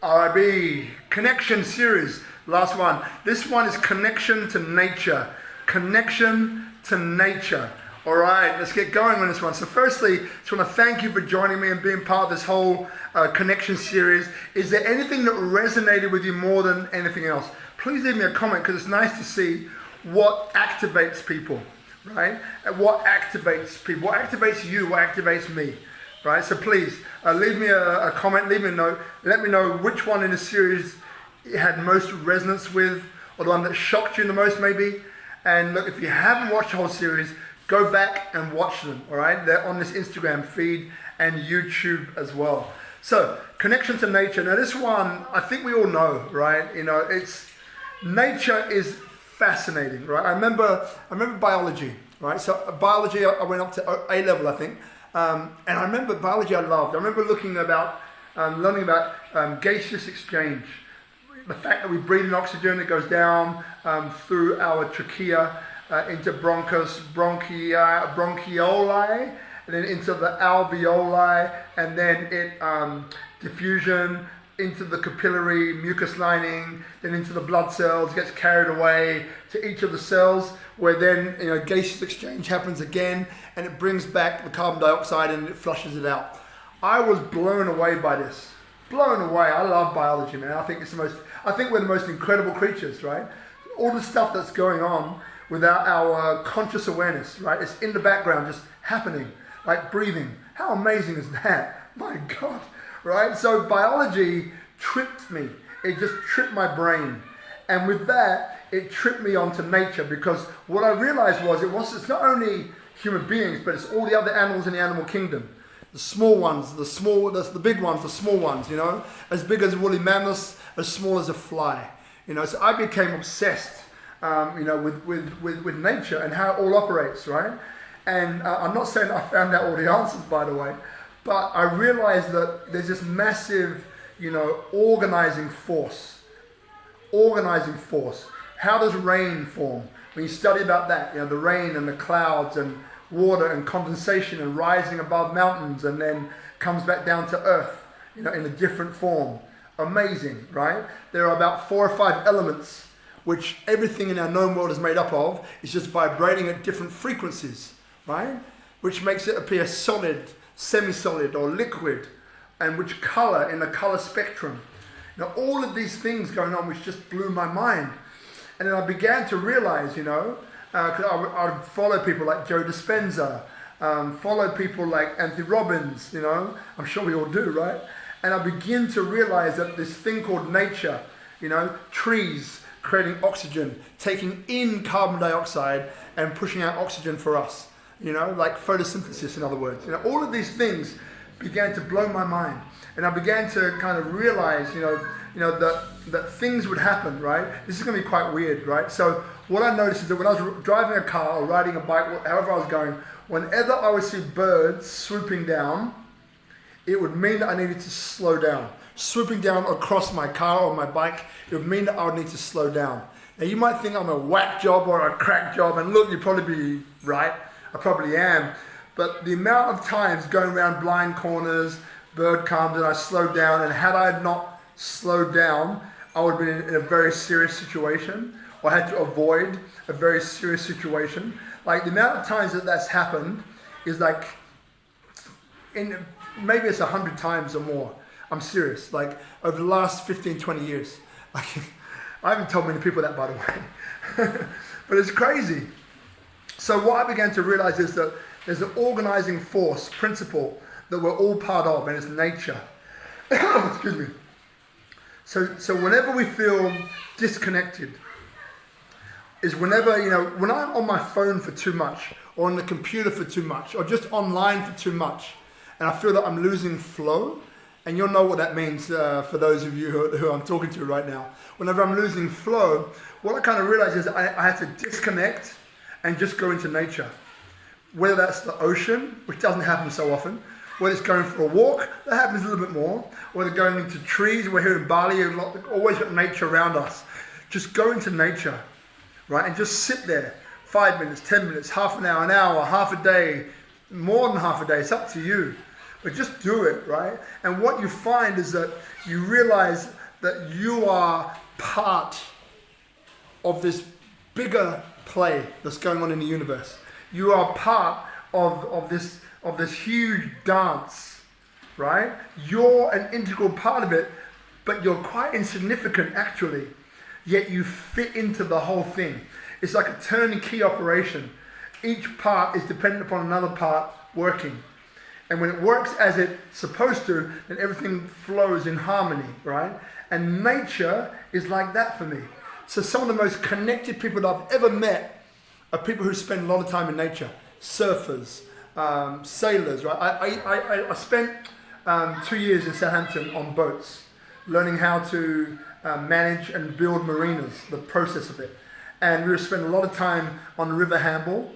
RIB, connection series, last one. This one is connection to nature. Connection to nature. All right, let's get going on this one. So firstly, just want to thank you for joining me and being part of this whole connection series. Is there anything that resonated with you more than anything else? Please leave me a comment, because it's nice to see what activates people, right? And what activates people, what activates you, what activates me, right? So please leave me a comment, leave me a note, let me know which one in the series you had most resonance with, or the one that shocked you the most maybe. And look, if you haven't watched the whole series, go back and watch them, all right? They're on this Instagram feed and YouTube as well. So, connection to nature. Now this one, I think we all know, right? You know, nature is fascinating, right? I remember biology, right? So biology, I went up to A level, I think. And I remember biology I loved. I remember learning about gaseous exchange. The fact that we breathe in oxygen, it goes down through our trachea into bronchioli, and then into the alveoli, and then it diffusion into the capillary mucus lining, then into the blood cells, gets carried away to each of the cells, where then gaseous exchange happens again, and it brings back the carbon dioxide and it flushes it out. I was blown away by this. Blown away. I love biology, man. I think we're the most incredible creatures, right? All the stuff that's going on without our conscious awareness, right? It's in the background, just happening, like breathing. How amazing is that? My God, right? So biology tripped me. It just tripped my brain. And with that, it tripped me onto nature, because what I realized was it's not only human beings, but it's all the other animals in the animal kingdom. The small ones, the big ones, the small ones, as big as woolly mammoths, as small as a fly. So I became obsessed, with nature and how it all operates, right? And I'm not saying I found out all the answers, by the way, but I realized that there's this massive, organizing force. How does rain form? When you study about that, the rain and the clouds and water and condensation and rising above mountains and then comes back down to earth, in a different form. Amazing, right? There are about 4 or 5 elements which everything in our known world is made up of. Is just vibrating at different frequencies, right? Which makes it appear solid, semi-solid, or liquid, and which color in the color spectrum. All of these things going on, which just blew my mind. And then I began to realize, because I would follow people like Joe Dispenza, follow people like Anthony Robbins, I'm sure we all do, right? And I begin to realize that this thing called nature, trees creating oxygen, taking in carbon dioxide and pushing out oxygen for us, like photosynthesis, in other words. All of these things began to blow my mind. And I began to kind of realize, that things would happen, right? This is going to be quite weird, right? So what I noticed is that when I was driving a car or riding a bike, however I was going, whenever I would see birds swooping down, it would mean that I needed to slow down. Swooping down across my car or my bike, it would mean that I would need to slow down. Now you might think I'm a whack job or a crack job, and look, you'd probably be right. I probably am. But the amount of times going around blind corners, bird comes and I slowed down, and had I not slowed down, I would have been in a very serious situation, or had to avoid a very serious situation. Like the amount of times that that's happened is like, maybe it's 100 times or more. I'm serious, like over the last 15, 20 years. Like, I haven't told many people that, by the way, but it's crazy. So what I began to realize is that there's an organizing force, principle, that we're all part of, and it's nature. Excuse me. So whenever we feel disconnected, is whenever, when I'm on my phone for too much, or on the computer for too much, or just online for too much, and I feel that I'm losing flow, and you'll know what that means for those of you who I'm talking to right now. Whenever I'm losing flow, what I kind of realize is I have to disconnect and just go into nature. Whether that's the ocean, which doesn't happen so often, whether it's going for a walk, that happens a little bit more, whether going into trees, we're here in Bali, we've always got nature around us. Just go into nature, right? And just sit there, 5 minutes, 10 minutes, half an hour, half a day, more than half a day, it's up to you. but just do it, right? And what you find is that you realize that you are part of this bigger play that's going on in the universe. You are part of this huge dance, right? You're an integral part of it, but you're quite insignificant actually, yet you fit into the whole thing. It's like a turnkey operation. Each part is dependent upon another part working. And when it works as it's supposed to, then everything flows in harmony, right? And nature is like that for me. So some of the most connected people that I've ever met are people who spend a lot of time in nature. Surfers, sailors, right? I spent 2 years in Southampton on boats, learning how to manage and build marinas, the process of it. And we were spending a lot of time on the River Hamble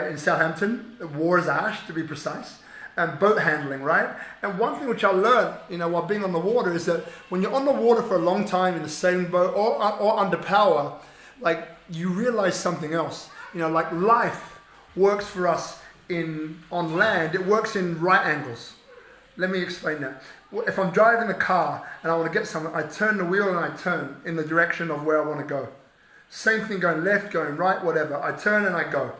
in Southampton, Wars Ash to be precise, and boat handling, right? And one thing which I learned, while being on the water is that when you're on the water for a long time in a sailing boat or under power, like you realize something else. Like life works for us on land, it works in right angles. Let me explain that. If I'm driving a car and I want to get somewhere, I turn the wheel and I turn in the direction of where I want to go. Same thing going left, going right, whatever. I turn and I go.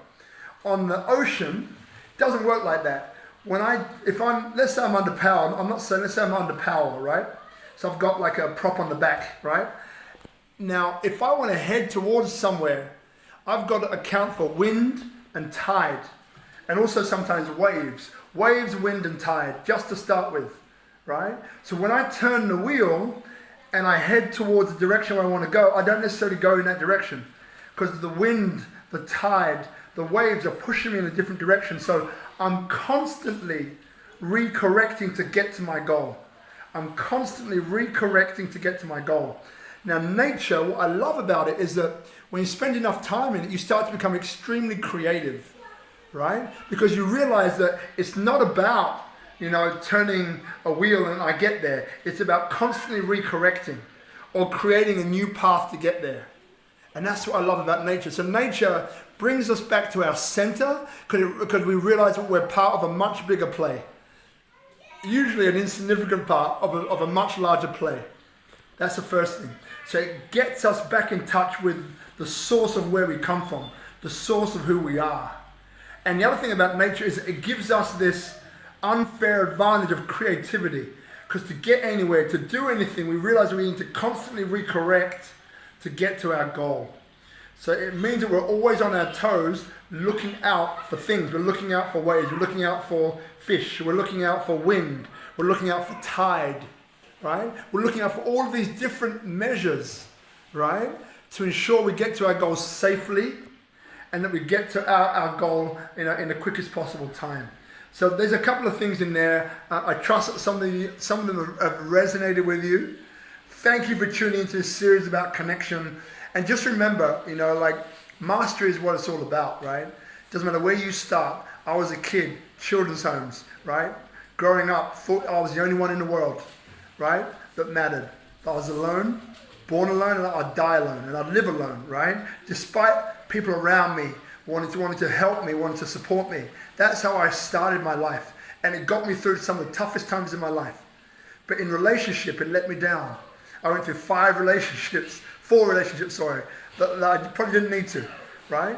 On the ocean, it doesn't work like that. Let's say I'm under power, let's say I'm under power, right? So I've got like a prop on the back, right? Now, if I want to head towards somewhere, I've got to account for wind and tide, and also sometimes waves. Waves, wind and tide, just to start with, right? So when I turn the wheel and I head towards the direction where I want to go, I don't necessarily go in that direction because the wind, the tide, the waves are pushing me in a different direction. So I'm constantly recorrecting to get to my goal. I'm constantly recorrecting to get to my goal. Now, nature, what I love about it is that when you spend enough time in it, you start to become extremely creative, right? Because you realize that it's not about, turning a wheel and I get there. It's about constantly recorrecting or creating a new path to get there. And that's what I love about nature. So nature brings us back to our center because we realize that we're part of a much bigger play. Usually an insignificant part of a much larger play. That's the first thing. So it gets us back in touch with the source of where we come from, the source of who we are. And the other thing about nature is it gives us this unfair advantage of creativity. Because to get anywhere, to do anything, we realize we need to constantly recorrect to get to our goal. So it means that we're always on our toes looking out for things. We're looking out for waves. We're looking out for fish. We're looking out for wind. We're looking out for tide, right? We're looking out for all of these different measures, right? To ensure we get to our goal safely and that we get to our goal in the quickest possible time. So there's a couple of things in there. I trust that some of them have resonated with you. Thank you for tuning into this series about connection. And just remember, mastery is what it's all about, right? Doesn't matter where you start. I was a kid, children's homes, right? Growing up, thought I was the only one in the world, right? That mattered. I was alone, born alone, and I'd die alone, and I'd live alone, right? Despite people around me wanting to help me, wanting to support me. That's how I started my life. And it got me through some of the toughest times in my life. But in relationship, it let me down. I went through 4 relationships, that I probably didn't need to, right?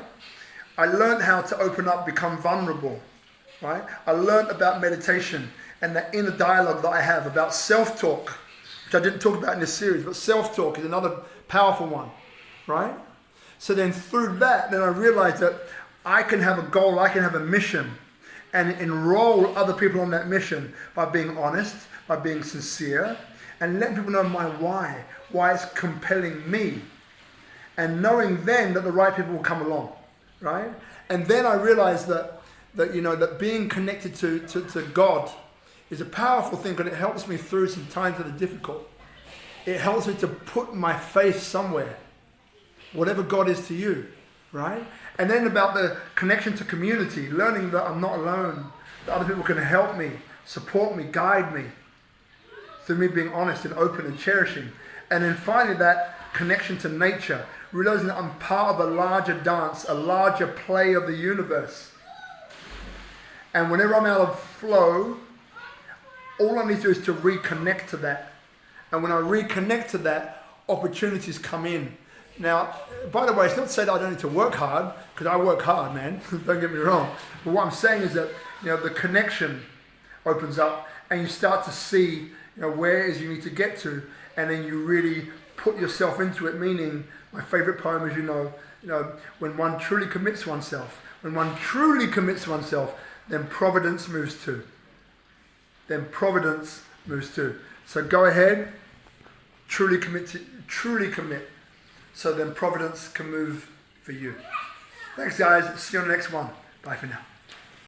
I learned how to open up, become vulnerable, right? I learned about meditation and the inner dialogue that I have about self-talk, which I didn't talk about in this series, but self-talk is another powerful one, right? So then through that, then I realized that I can have a goal, I can have a mission, and enroll other people on that mission by being honest, by being sincere, and letting people know my why it's compelling me. And knowing then that the right people will come along, right? And then I realized that being connected to God is a powerful thing because it helps me through some times that are difficult. It helps me to put my faith somewhere, whatever God is to you, right? And then about the connection to community, learning that I'm not alone, that other people can help me, support me, guide me, through me being honest and open and cherishing. And then finally that connection to nature, realizing that I'm part of a larger dance, a larger play of the universe. And whenever I'm out of flow, all I need to do is to reconnect to that. And when I reconnect to that, opportunities come in. Now, by the way, it's not to say that I don't need to work hard, because I work hard, man. Don't get me wrong. But what I'm saying is that, the connection opens up, and you start to see, where it is you need to get to, and then you really put yourself into it. Meaning, my favorite poem is, when one truly commits oneself, then providence moves too. So go ahead, truly commit. So then providence can move for you. Thanks, guys. See you on the next one. Bye for now.